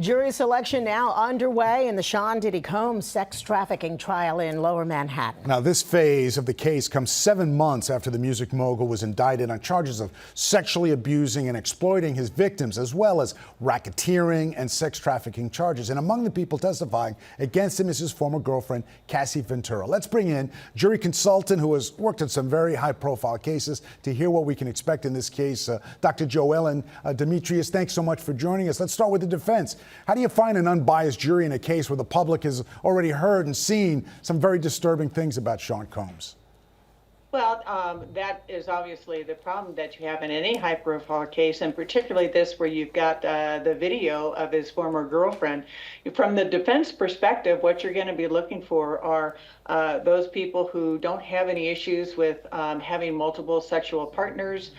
Jury selection now underway in the Sean Diddy Combs sex trafficking trial in Lower Manhattan. Now, this phase of the case comes 7 months after the music mogul was indicted on charges of sexually abusing and exploiting his victims, as well as racketeering and sex trafficking charges. And among the people testifying against him is his former girlfriend, Cassie Ventura. Let's bring in jury consultant who has worked on some very high-profile cases to hear what we can expect in this case, Dr. Jo-Ellan Dimitrius. Thanks so much for joining us. Let's start with the defense. How do you find an unbiased jury in a case where the public has already heard and seen some very disturbing things about Sean Combs? Well, that is obviously the problem that you have in any high-profile case, and particularly this where you've got the video of his former girlfriend. From the defense perspective, what you're going to be looking for are those people who don't have any issues with having multiple sexual partners.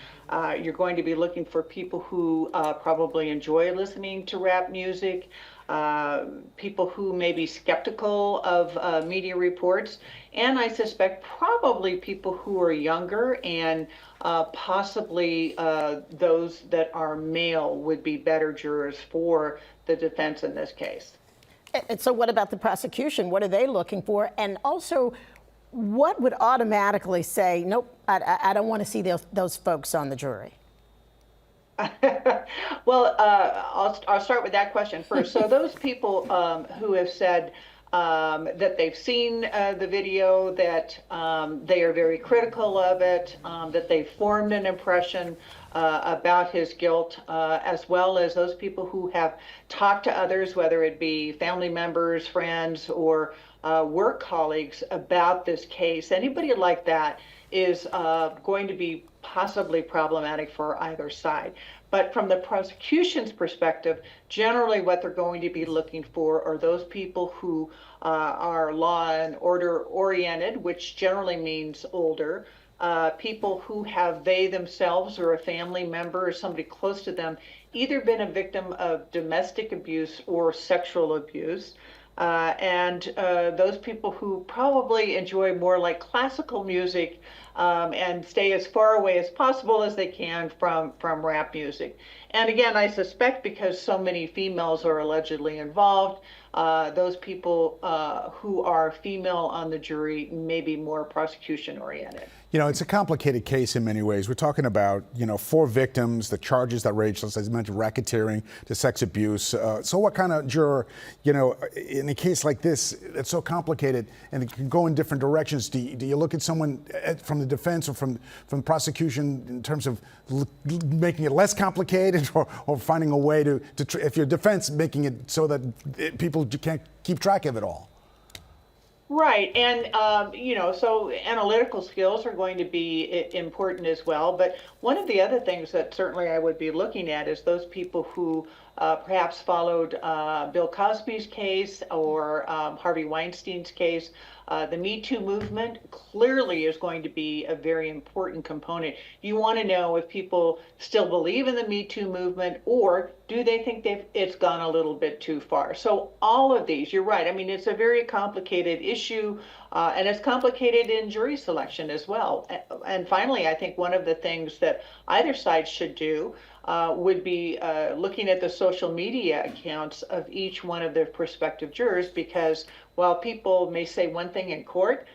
You're going to be looking for people who probably enjoy listening to rap music, people who may be skeptical of media reports, and I suspect probably people who are younger and possibly those that are male would be better jurors for the defense in this case. And so what about the prosecution? What are they looking for? And also, what would automatically say, nope, I don't want to see those folks on the jury? Well, I'll start with that question first. So those people who have said that they've seen the video, that they are very critical of it, that they've formed an impression about his guilt, as well as those people who have talked to others, whether it be family members, friends, or work colleagues about this case. Anybody like that is going to be possibly problematic for either side. But from the prosecution's perspective, generally what they're going to be looking for are those people who are law and order oriented, which generally means older, people who have they themselves or a family member or somebody close to them either been a victim of domestic abuse or sexual abuse, and those people who probably enjoy more like classical music and stay as far away as possible as they can from rap music. And again, I suspect because so many females are allegedly involved, those people who are female on the jury may be more prosecution oriented. You know, it's a complicated case in many ways. We're talking about, 4 victims, the charges that range, as I mentioned, racketeering to sex abuse. So what kind of juror, in a case like this, it's so complicated and it can go in different directions. Do you look at someone from the defense or from the prosecution in terms of making it less complicated or finding a way to if your defense, making it so that people can't keep track of it all? Right, and so analytical skills are going to be important as well. But one of the other things that certainly I would be looking at is those people who perhaps followed Bill Cosby's case or Harvey Weinstein's case. The Me Too movement clearly is going to be a very important component. You want to know if people still believe in the Me Too movement, or do they think it's gone a little bit too far? So all of these, you're right. I mean, it's a very complicated issue, and it's complicated in jury selection as well. And finally, I think one of the things that either side should do would be looking at the social media accounts of each one of their prospective jurors, because while people may say one thing in court,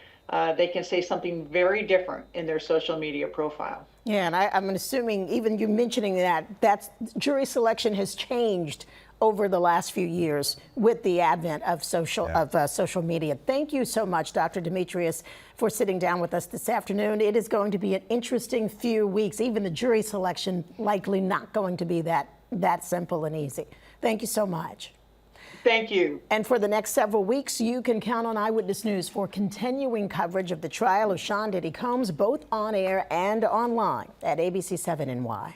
they can say something very different in their social media profile. Yeah, and I'm assuming even you mentioning that jury selection has changed over the last few years with the advent of social media. Thank you so much, Dr. Dimitrius, for sitting down with us this afternoon. It is going to be an interesting few weeks. Even the jury selection likely not going to be that simple and easy. Thank you so much. Thank you. And for the next several weeks, you can count on Eyewitness News for continuing coverage of the trial of Sean Diddy Combs, both on air and online at ABC 7 NY.